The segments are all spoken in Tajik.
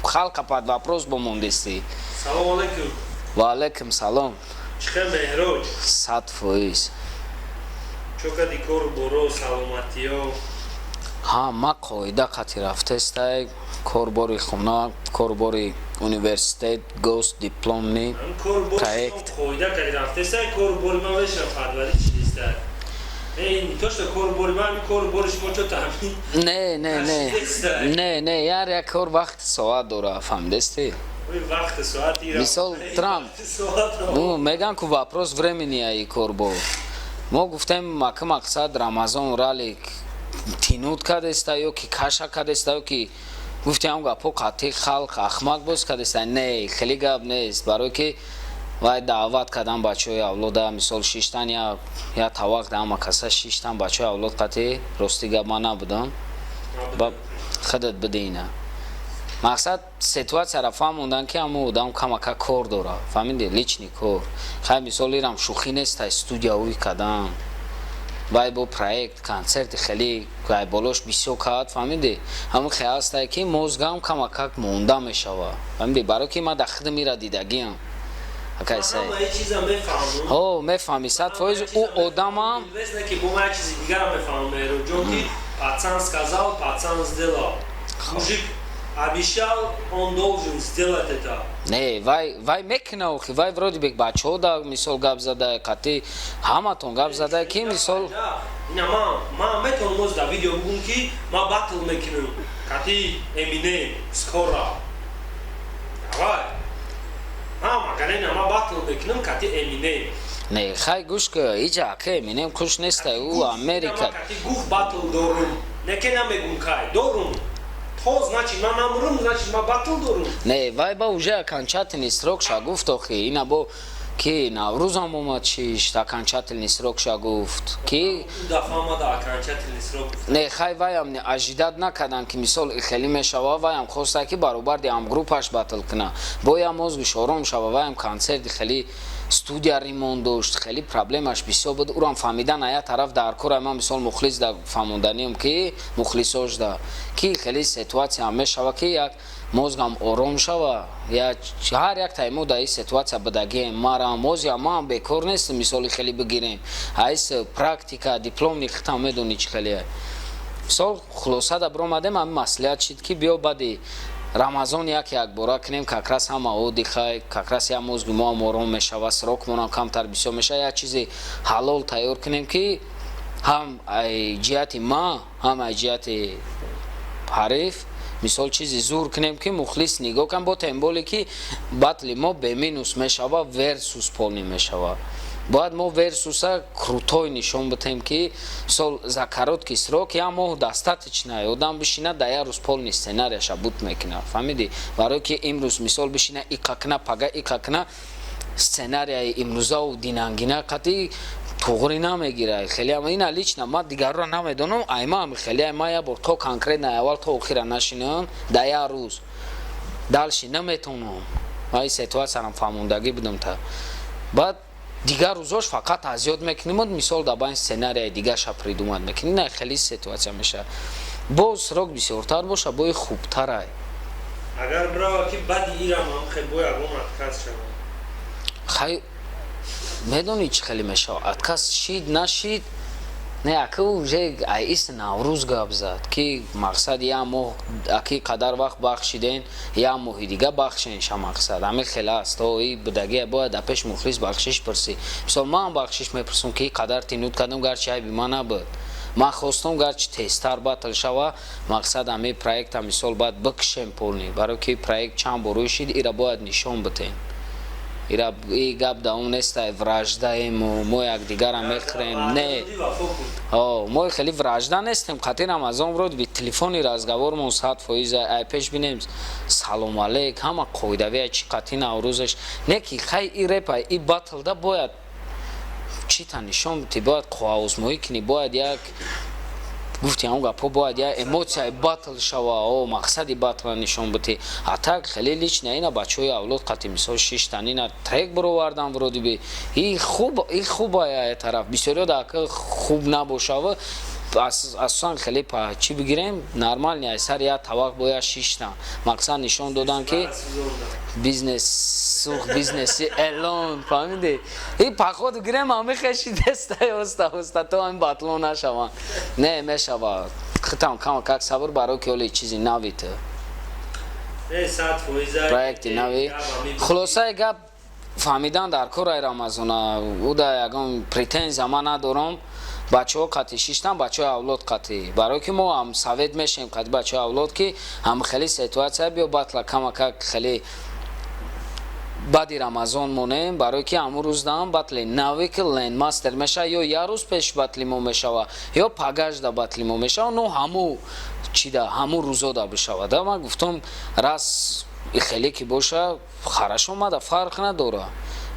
халка под вопрос бомондисти. Салом алейкум. Ва алейкум салом. Чхем меҳроҷ. 100%. Чокади кор боро саломатиё. Ҳама қоида қати рафтестай корбори хона, корбори университет, гост, дипломни, проект. Қоида қати рафтестай корбори ма веша фадвари чидистай. То, что корбори ма, корбори шумо чо таъмин? Не, яр як кор вақти соат дора, фаҳмидести? Вақти соати ра. Мисол Трамп. Ну, меган ку вопрос времени аи корбор. Мо гуфтем мака мақсад Рамазон ралик тинуд кадеста ё ки каша кадеста ё ки гуфтем гапо қати халқ ахмак боз кадеста. Не, хели гап нест, барои ки вай даъват кардам бачаҳои авлода мисол шиштан я тавақ дама каса шиштан бачаҳои авлод қати рости гап ма набудам ба худат бидина мақсад ситуатсияра фаҳмондан ки ҳамо одам камака кор дора фаҳмиди лични кор хай мисол ирам шӯхӣ неста студияҳои кадам вай бо проект концерти хеле вай болош бисёр кад фаҳмиди ҳамон хиял аста ки мозгам камака монда мешава фаҳмиди барои ки ман дар хидмира дидагиам акайсай о мефаҳми 100% ӯ одамам пацан сказал, пацан сделал. Мужик обещал, он должен сделать это. Не, вай мекина охи, вай вроде бек бачаҳо да мисол гап задай, қати ҳаматон гап задай ки мисол ман метавонам моз дар видео бигӯм ки ман батл мекунам, қати Eminem скоро. Давай. Магарена ман батл мекунам, қати Eminem. Не, хай гӯш ка иҷа ака Eminem куш нестай, ӯ Америка. Қати гуфт батл дорум. Неке намегӯм кай, дорум. То значит ман намурум, значит ман батл дорум. Не, вай ба уже окончательный срок ша гуфт охи, ина бо ки наврӯзам омад чишт окончательный срок ша гуфт ки дафамада окончательный срок. Не, хай ваям ажидат накардан ки мисол хеле мешава, ваям хоста ки баробар диам группаш батл кна. Боям мозгуш ором шава, ваям концерти хеле студия ремонт дошт, хеле проблемаш бисёр буд. Урам фаҳмидан ая тараф дар кора ман мисол мухлис да фаҳмонданиам ки мухлисош да ки хеле ситуация мешава ки як мозгам ором шава. Я ҳар як таймо да ин ситуация будагием марам мозя ман бекор нест мисоли хеле бигирем. Айс практика дипломни хитам медони чи хеле. Мисол хулоса да бромадем ам маслиҳат шид ки биё бади Рамазон як бора кунем как раз ҳама одихай, как раз я мозги мо ором мешава, срокмонам камтар бисёр мешава, як чизи ҳалол тайёр кунем ки ҳам ай ҷиҳати ма, ҳам ай ҷиҳати ҳариф мисол чизи зур кунем ки мухлис нигоҳ кан бо темболе ки батли мо беминус мешава, версус полни мешава. Бояд мо версуса крутой нишон битем ки мисол за короткий срок я моҳ достаточно одам бишина да я рӯз полни сценарияша буд мекуна фаҳмиди барои ки имрӯз мисол бишина иқакна пага иқакна сценарияи имрӯзаву динангина қати туғри намегира хеле ина лично ма дигарро намедонам айма хеле ма я бор то конкретно аввал то охира нашинам да я рӯз далши наметонам ай ситуациям фаҳмондагӣ будам та баъд дигар рӯзош фақат азёд мекунем мисол дабаин сценарияи дигаша придумад мекунем ина хеле ситуация меша боз срок бисёртар боша бои хубтарай агар брава ки бади ирам ам хел бо ягон отказ шавам хай медони чи хеле мешава отказ шид нашид не ака уже аис наврӯз гап зад ки мақсад я моҳ аки қадар вақт бахшиден я моҳи дига бахшен ша мақсад ҳаме хеле аст и будагия бояд да пеш мухлис бахшиш пурсӣ мисол ман бахшиш мепурсам ки қадар тинуд кардам гарчи айби ман набуд ман хостам гарчи тезтар батл шава мақсад ҳаме проекта мисол бояд бикшем полни барои ки проект чанд бор рӯй шид ира бояд нишон битем ира и гап да он нестай враждаем мо якдигара мехӯрем не мо хеле вражда нестем қати Рамазон вроде би телефони разговормон 100% ай пеш бинем салом алейк ҳама қоидавия чи қати наврӯзаш не ки хай и репа и батл да бояд чита нишон бити бояд қоаозмоӣ кунӣ бояд як гуфти ҳамон гапҳо бояд як эмоцияи батл шава мақсади батла нишон бити а так хеле лична ина бачаҳои авлод қати мисол шиштан ина трек баровардан вроде би и хуба я тараф бисёриё дака хуб набошава асосан хеле па чӣ бигирем нормальни айсар я тавақ боя 6 та мақсад нишон додан ки бизнес сух бизнеси элон фаҳмиди и паход гирем ҳами хеши дестай оста то ҳами батло нашаванд не мешавад хитам кама как сабр баро ки оли чизи нави ту проекти нави хулосаи гап фаҳмидан дар кораи рамазона уда ягон претензия ман надорам бачаҳо қатъи шиштан бачаҳои авлод қатъи барое ки мо ҳам совет мешавем қатъи бачаҳои авлод ки ҳам хеле ситуатсия биё батла камакак хеле баъди рамазон монем барое ки ҳамун рӯз дам батли нави ки лендмастер мешава ё як рӯз пеш батли мо мешава ё пагажда батли мо мешава но ҳамун чида ҳамун рӯзо да бишава да ман гуфтам раз хеле ки боша хараш омада фарқ надора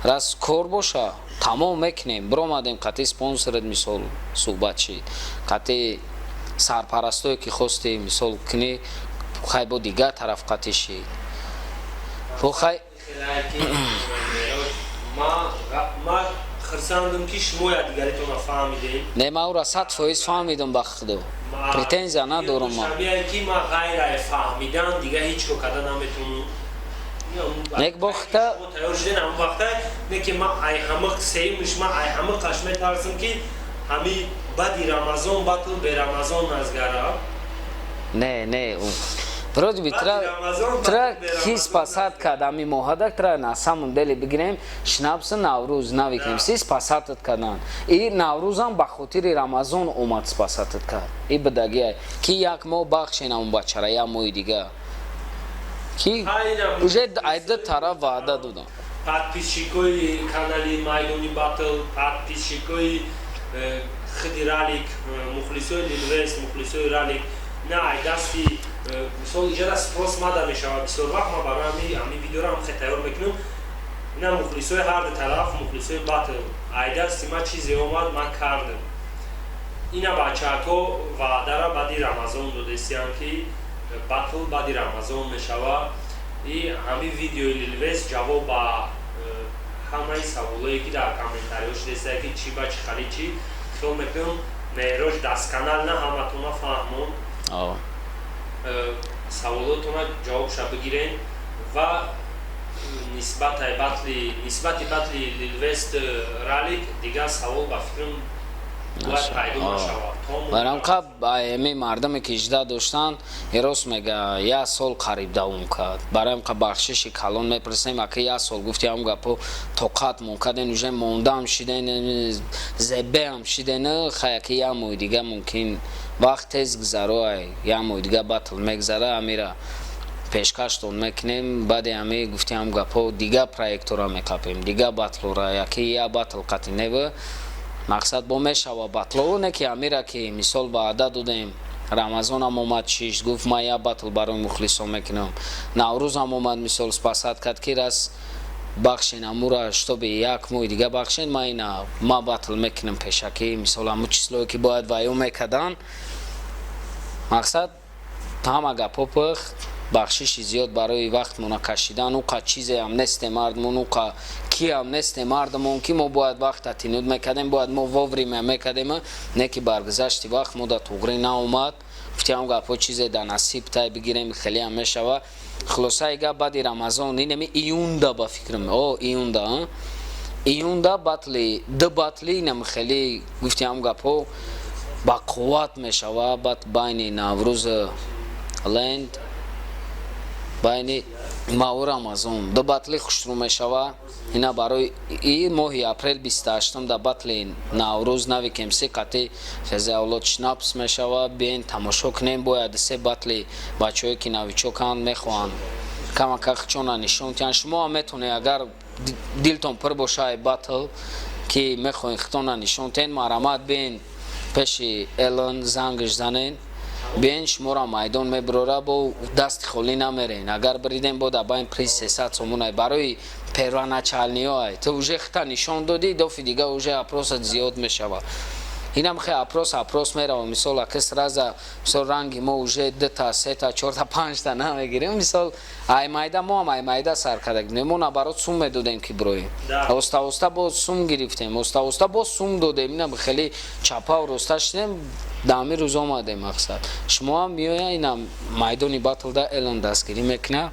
раз кор боша тамом мекунем биромадем қатъи спонсорат мисол суҳбат шид қатъи сарпарастое ки хости мисол кунӣ хай бо дигар тараф қатъи шид хай ма хирсандам ки шумо ядигаритона фаҳмидем не ма ӯра 100% фаҳмидам ба худо претензия надорам ман ки ма ғайрае фаҳмидан дига ҳеч ко када наметонам нек бохта тайёр шуден ҳамон вақта не ки ма ай ҳамиқ сеюмиш ма ай ҳамиқаш метарсам ки ҳами баъди рамазон батл бе рамазон назгара не вроде би тра ҳис пасад кардами моҳадак тра на самом деле бигирем шнапси наврӯз навикем сис пасадат кардан и наврӯзам ба хотири рамазон омад спасадат кард и бидагия ки як моҳ бахшен ҳамон бачара як моҳи дига ки уже айда тараф ваъда додам подписчикои канали майдони батл подписчикои хиди ралик мухлисои лилвест мухлисои ралик на ай дасти мисол иҷода спрос мада мешава бисёр вақт ма барои ҳами видеоро ҳам хе тайёр мекунам ина мухлисои ҳарду тараф мухлисои батл ай дасти ма чизе омад ма кардам ина бачаҳако ваъдара баъди рамазон додестиянд ки батл баъди рамазон мешава и ҳами видеои лилвест ҷавоб ба ҳамаи саволое ки дар комментариҳо шудестая ки чӣ ба чӣ хали чӣ хиёл мекунам меҳроҷ дастканал на ҳаматона фаҳмон саволотона ҷавобша бигирен ва нисбати батли лилвест ралик дигар савол ба фикрам бояд пайдо нашавад барам қаб ами мардаме ки ижда доштанд раст мега як сол қариб давом кард бароим қа бахшиши калон мепрасем ака як сол гуфти ҳам гапо тоқат монкаден уже мондам шиден зебеам шиден хаяки як моҳи дига мумкин вақт тез гузароай як моҳи дига батл мегзара амира пешкаштон мекунем баъди ами гуфти ҳам гапо дига проектора меқапем дига батлора яки як батл қатъи нева мақсад бо мешава батло не ки амира ки мисол ваъда додем рамазонам омад шиш гуфт ма як батл барои мухлисон мекунам наврӯзам омад мисол спасад кард ки раз бахшен амура штоби як моҳи дига бахшен ма ина ма батл мекунам пешакӣ мисол ҳамун числое ки бояд вайо мекардан мақсад ҳама гапо пухт бахшиши зиёд барои вақтмона кашидан уқа чизеам несте мардмон уқа киам несте мардмон ки мо бояд вақта тинуд мекардем бояд мо воврима мекардем не ки баргузашти вақт мо да туғри наомад гуфтиам гапо чизе да насиб тай бигирем хелеам мешава хулосаи гап баъди рамазон инами июнда ба фикрам июнда батли ду батли инам хеле гуфтиам гапо ба қувват мешава бад байни наврӯз ленд байни маву рамазон ду батли хушрӯ мешава ина барои и моҳи апрел 28 да батли наврӯз навикем се қатъи фези авлод шнапс мешава биен тамошо кунем бояд се батли бачаҳое ки навичоканд мехоҳанд камакак чона нишон тиҳанд шумо ҳам метонед агар дилтон пур боша ай батл ки мехоҳед хитона нишон тиҳед марамат биен пеши элон зангш занен биен шуморо майдон мебурора бо дасти холӣ намерен агар биридем бода байн приз 300 сомон барои первоначальниҳо ту уже хита нишон додӣ дофи дига уже опросат зиёд мешава инам хе апрос мерава мисол ака сраза мисол ранги мо уже 2 та 3 та 4 та 5 та намегирем мисол ай майда мо ам ай майда сар кардагем мо набарот сум медодем ки брои оста бо сум гирифтем оста бо сум додем инам хеле чапа роста шидем дами рӯз омаде мақсад шумоам миёя инам майдони батлда элон дастгирӣ мекуна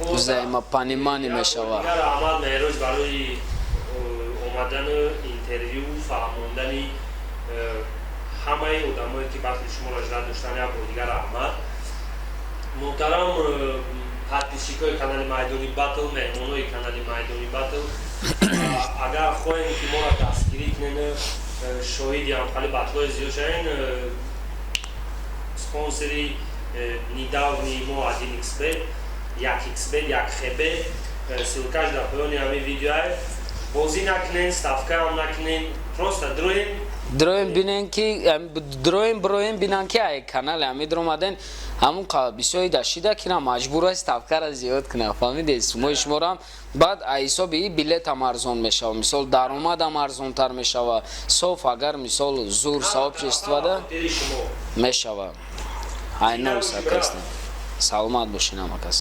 взаимопонимание мешава дигар Аҳмад Меҳрӯз барои омадану интервю фаҳмондани ҳамаи одамое ки батли шуморо иҷро доштан як бор дигар Аҳмад муҳтарам подписчикои канали майдони батл меҳмонои канали майдони батл агар хоҳем ки моро дастгирӣ кунен шоҳиди ҳамхали батлҳои зиёд шавен спонсори недавни мо 1xbet 1xbet 1xbet ссилкаш дар поёни ҳамин видео бозӣ накунен ставкаам накунен просто дроем бинен ки дроем броем бинан ки ай канал амид омаден ҳамун бисёри дашида кина маҷбур аст ставкара зиёд кунам фаҳмидед сумои шуморам баъд ҳисоби билетам арзон мешава мисол даромадам арзонтар мешава соф агар мисол зур сообщи истифода мешава айно сакастем саломат бошин ҳамакас